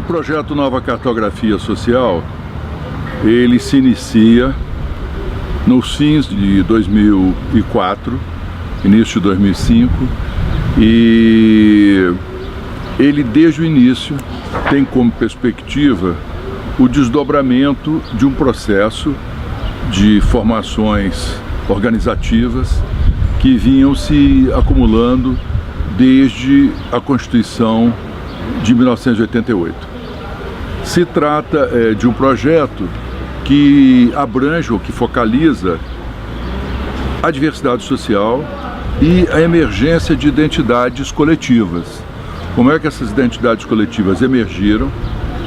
projeto Nova Cartografia Social, ele se inicia nos fins de 2004, início de 2005, e ele desde o início tem como perspectiva o desdobramento de um processo de formações organizativas que vinham se acumulando desde a Constituição de 1988. Se trata de um projeto que abrange ou que focaliza a diversidade social e a emergência de identidades coletivas. Como é que essas identidades coletivas emergiram,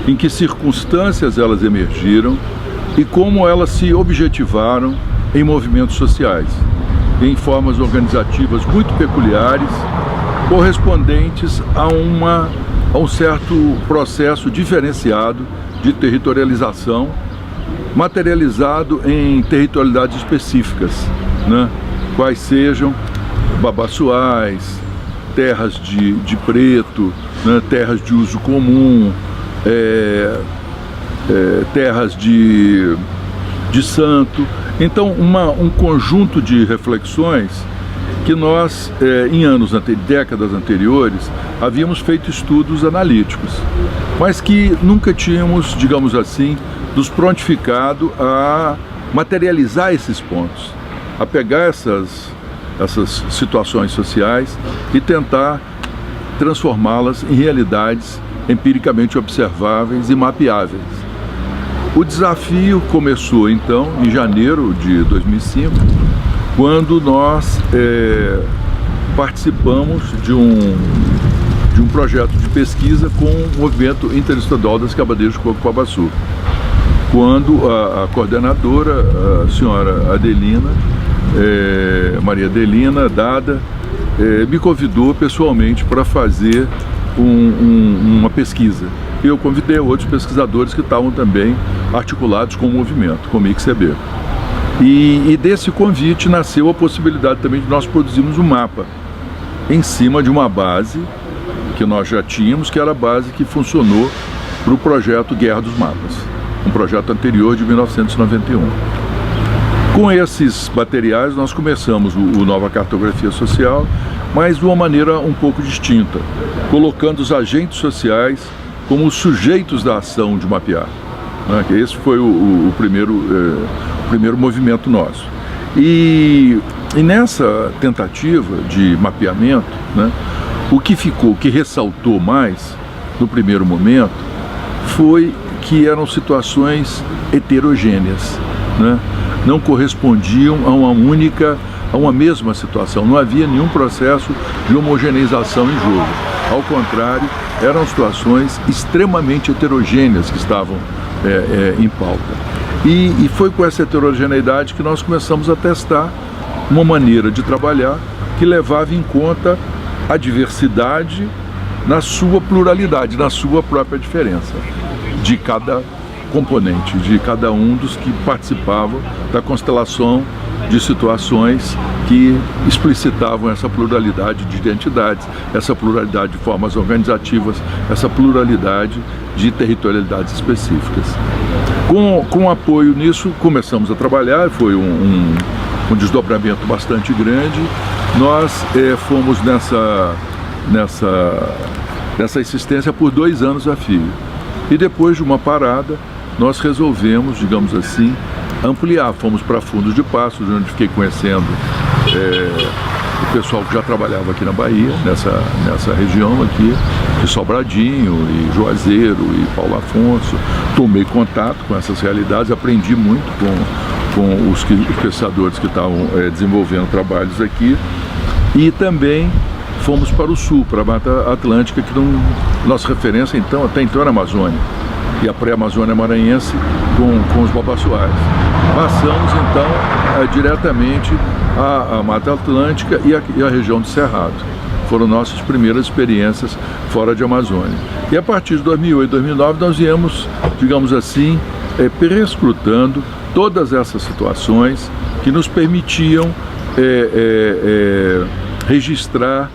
em que circunstâncias elas emergiram e como elas se objetivaram em movimentos sociais, em formas organizativas muito peculiares, correspondentes a um certo processo diferenciado de territorialização, materializado em territorialidades específicas, né? Quais sejam babaçuais, terras de preto, né? Terras de uso comum, terras de santo. Então, um conjunto de reflexões que nós, em décadas anteriores, havíamos feito estudos analíticos, mas que nunca tínhamos, digamos assim, nos prontificado a materializar esses pontos, a pegar essas situações sociais e tentar transformá-las em realidades empiricamente observáveis e mapeáveis. O desafio começou, então, em janeiro de 2005, quando nós participamos de um projeto de pesquisa com o Movimento Interestadual das Cavadeiras de Coco-Pabaçu, quando a coordenadora, a senhora Adelina, Maria Adelina Dada, me convidou pessoalmente para fazer uma pesquisa. Eu convidei outros pesquisadores que estavam também articulados com o movimento, com o MICCB. E desse convite nasceu a possibilidade também de nós produzirmos um mapa em cima de uma base que nós já tínhamos, que era a base que funcionou para o projeto Guerra dos Mapas, um projeto anterior de 1991. Com esses materiais nós começamos o Nova Cartografia Social, mas de uma maneira um pouco distinta, colocando os agentes sociais como os sujeitos da ação de mapear, né? Esse foi o primeiro movimento nosso. E nessa tentativa de mapeamento, né, o que ressaltou mais no primeiro momento foi que eram situações heterogêneas, né? Não correspondiam a uma mesma situação, não havia nenhum processo de homogeneização em jogo. Ao contrário, eram situações extremamente heterogêneas que estavam em pauta. E foi com essa heterogeneidade que nós começamos a testar uma maneira de trabalhar que levava em conta a diversidade na sua pluralidade, na sua própria diferença, de cada componente, de cada um dos que participavam da constelação de situações que explicitavam essa pluralidade de identidades, essa pluralidade de formas organizativas, essa pluralidade de territorialidades específicas. Com apoio nisso, começamos a trabalhar, foi um desdobramento bastante grande. Nós fomos nessa insistência por 2 anos a fio. E depois de uma parada, nós resolvemos, digamos assim, ampliar. Fomos para Fundos de Passos, onde fiquei conhecendo o pessoal que já trabalhava aqui na Bahia, nessa região aqui, de Sobradinho, e Juazeiro, e Paulo Afonso. Tomei contato com essas realidades, aprendi muito com os pesquisadores que estavam desenvolvendo trabalhos aqui. E também fomos para o sul, para a Mata Atlântica, que nossa referência até então era a Amazônia, e a pré-Amazônia maranhense com os babaçuais. Passamos então diretamente à Mata Atlântica e a região do Cerrado. Foram nossas primeiras experiências fora de Amazônia. E a partir de 2008, 2009 nós viemos, digamos assim, perscrutando todas essas situações que nos permitiam registrar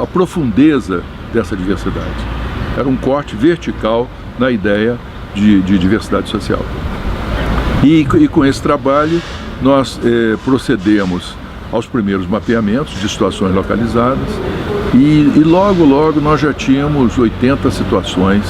a profundeza dessa diversidade. Era um corte vertical na ideia de diversidade social. E com esse trabalho nós procedemos aos primeiros mapeamentos de situações localizadas e logo nós já tínhamos 80 situações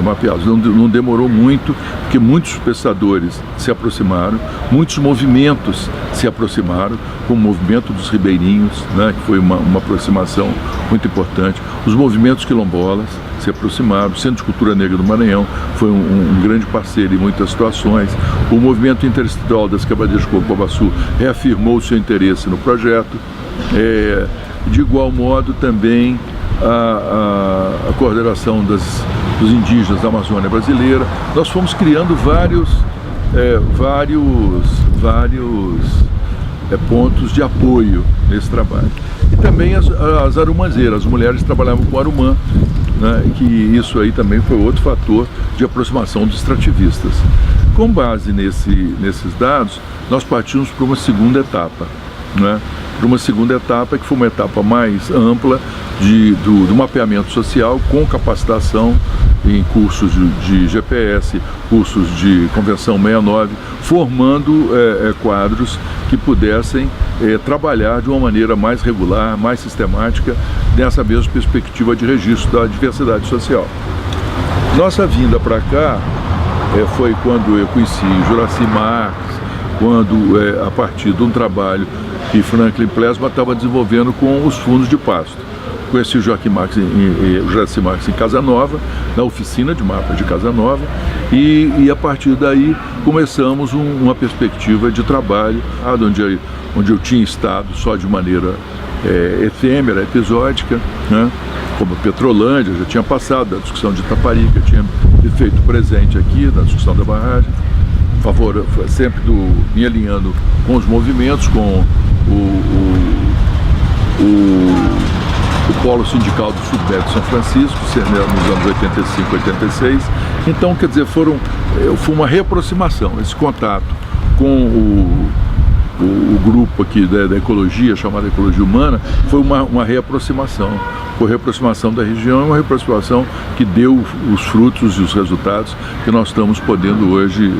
mapeadas. Não demorou muito, porque muitos pescadores se aproximaram, muitos movimentos se aproximaram, como o movimento dos ribeirinhos, né, que foi uma aproximação muito importante, os movimentos quilombolas se aproximaram, o Centro de Cultura Negra do Maranhão foi um grande parceiro em muitas situações, o movimento interestadual das Quebradeiras de Coco-Babaçu reafirmou o seu interesse no projeto, de igual modo também a coordenação dos indígenas da Amazônia brasileira. Nós fomos criando vários pontos de apoio nesse trabalho. E também as arumazeiras, as mulheres trabalhavam com arumã, né, que isso aí também foi outro fator de aproximação dos extrativistas. Com base nesses dados, nós partimos para uma segunda etapa, né? Para uma segunda etapa que foi uma etapa mais ampla do mapeamento social, com capacitação em cursos de GPS, cursos de Convenção 69, formando quadros que pudessem trabalhar de uma maneira mais regular, mais sistemática, nessa mesma perspectiva de registro da diversidade social. Nossa vinda para cá foi quando eu conheci Juraci Marx, quando a partir de um trabalho que Franklin Plesma estava desenvolvendo com os fundos de pasto. Conheci o Juraci Marx em Casa Nova, na oficina de mapas de Casa Nova, e a partir daí começamos uma perspectiva de trabalho, onde eu tinha estado só de maneira efêmera, episódica, né? Como Petrolândia, já tinha passado da discussão de Itaparica, tinha me feito presente aqui na discussão da barragem, sempre me alinhando com os movimentos, com o Polo Sindical do Sudeste de São Francisco, nos anos 85, 86. Então, quer dizer, foi uma reaproximação, esse contato com o grupo aqui da ecologia, chamada Ecologia Humana, foi uma reaproximação. Foi a reaproximação da região, uma reaproximação que deu os frutos e os resultados que nós estamos podendo hoje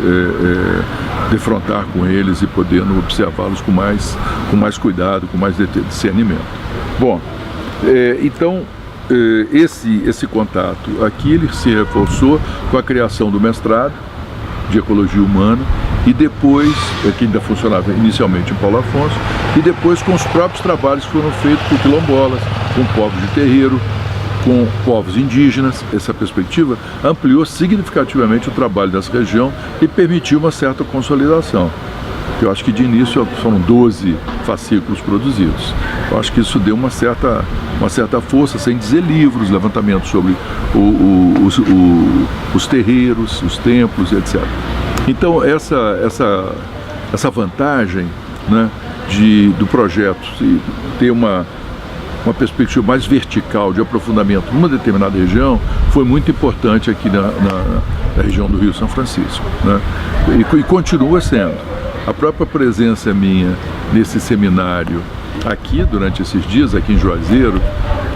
defrontar com eles e podendo observá-los com mais cuidado, com mais discernimento. Bom, então esse contato aqui ele se reforçou com a criação do mestrado de Ecologia Humana e depois, que ainda funcionava inicialmente em Paulo Afonso, e depois com os próprios trabalhos que foram feitos por quilombolas, com povos de terreiro, com povos indígenas. Essa perspectiva ampliou significativamente o trabalho dessa região e permitiu uma certa consolidação. Eu acho que de início foram 12 fascículos produzidos. Eu acho que isso deu uma certa força, sem dizer livros, levantamentos sobre os terreiros, os templos, etc. Então essa vantagem, né, do projeto ter uma perspectiva mais vertical de aprofundamento numa determinada região foi muito importante aqui na região do Rio São Francisco, né? E continua sendo. A própria presença minha nesse seminário aqui, durante esses dias, aqui em Juazeiro,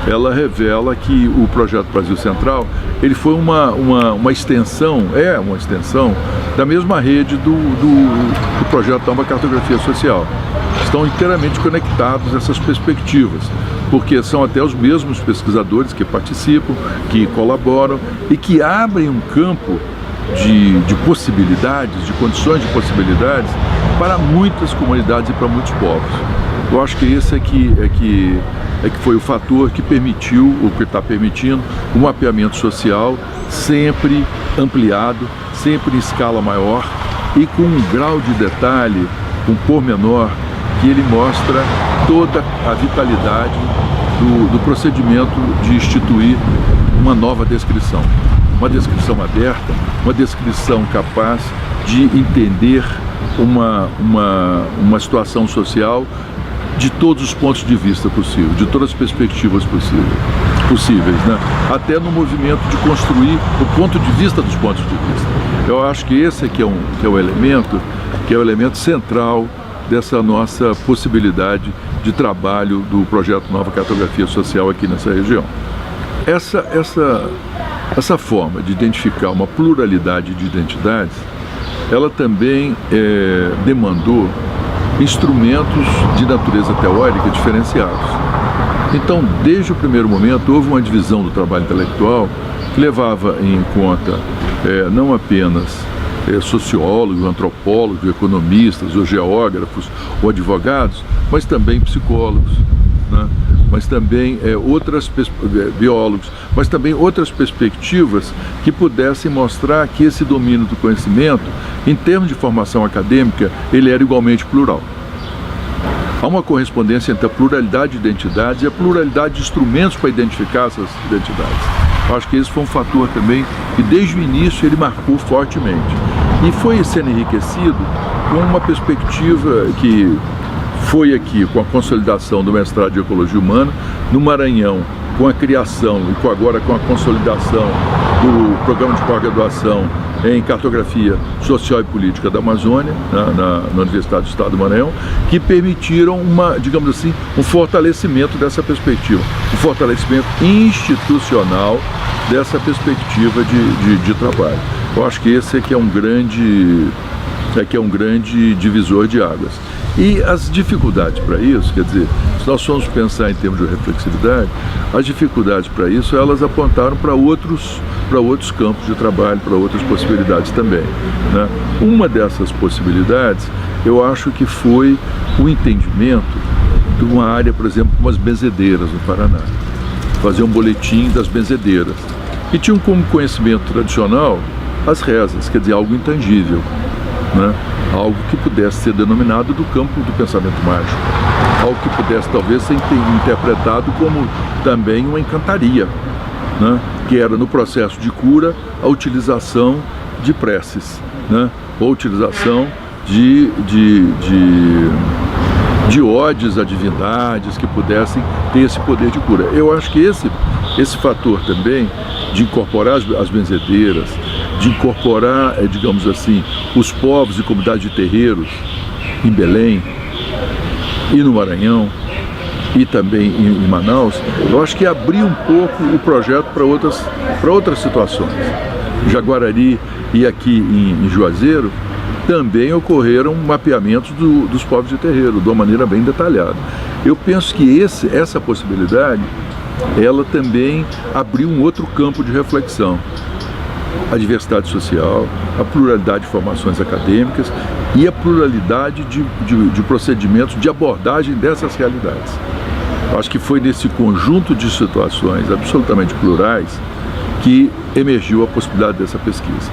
ela revela que o Projeto Brasil Central, ele foi uma extensão da mesma rede do Projeto Nova Cartografia Social. Estão inteiramente conectados essas perspectivas, porque são até os mesmos pesquisadores que participam, que colaboram e que abrem um campo de possibilidades, de condições de possibilidades para muitas comunidades e para muitos povos. Eu acho que esse é que foi o fator que permitiu, ou que está permitindo, o mapeamento social sempre ampliado, sempre em escala maior e com um grau de detalhe, um pormenor, que ele mostra toda a vitalidade do procedimento de instituir uma nova descrição. Uma descrição aberta, uma descrição capaz de entender uma situação social de todos os pontos de vista possíveis, de todas as perspectivas possíveis, né? Até no movimento de construir o ponto de vista dos pontos de vista. Eu acho que esse aqui é o elemento central dessa nossa possibilidade de trabalho do projeto Nova Cartografia Social aqui nessa região. Essa forma de identificar uma pluralidade de identidades, ela também demandou instrumentos de natureza teórica diferenciados. Então, desde o primeiro momento, houve uma divisão do trabalho intelectual que levava em conta não apenas sociólogos, antropólogos, economistas, ou geógrafos, ou advogados, mas também psicólogos, né? Mas também biólogos, mas também outras perspectivas que pudessem mostrar que esse domínio do conhecimento, em termos de formação acadêmica, ele era igualmente plural. Há uma correspondência entre a pluralidade de identidades e a pluralidade de instrumentos para identificar essas identidades. Eu acho que esse foi um fator também que desde o início ele marcou fortemente. E foi sendo enriquecido com uma perspectiva que foi aqui com a consolidação do mestrado de Ecologia Humana, no Maranhão, com a criação e agora com a consolidação do programa de pós-graduação em Cartografia Social e Política da Amazônia, na Universidade do Estado do Maranhão, que permitiram digamos assim, um fortalecimento dessa perspectiva, um fortalecimento institucional dessa perspectiva de trabalho. Eu acho que esse aqui é um grande divisor de águas. E as dificuldades para isso, quer dizer, se nós formos pensar em termos de reflexividade, as dificuldades para isso, elas apontaram para outros campos de trabalho, para outras possibilidades também, né? Uma dessas possibilidades, eu acho que foi o entendimento de uma área, por exemplo, como as benzedeiras no Paraná. Fazer um boletim das benzedeiras. E tinham como conhecimento tradicional as rezas, quer dizer, algo intangível, né? Algo que pudesse ser denominado do campo do pensamento mágico, algo que pudesse talvez ser interpretado como também uma encantaria, né? Que era no processo de cura a utilização de preces, né? Ou utilização de odes a divindades que pudessem ter esse poder de cura. Eu acho que esse fator também de incorporar as benzedeiras, de incorporar, digamos assim, os povos e comunidades de terreiros em Belém e no Maranhão e também em Manaus, eu acho que abriu um pouco o projeto para outras situações. Jaguarari e aqui em Juazeiro também ocorreram mapeamentos dos povos de terreiro, de uma maneira bem detalhada. Eu penso que essa possibilidade, ela também abriu um outro campo de reflexão. A diversidade social, a pluralidade de formações acadêmicas e a pluralidade de procedimentos de abordagem dessas realidades. Acho que foi nesse conjunto de situações absolutamente plurais que emergiu a possibilidade dessa pesquisa.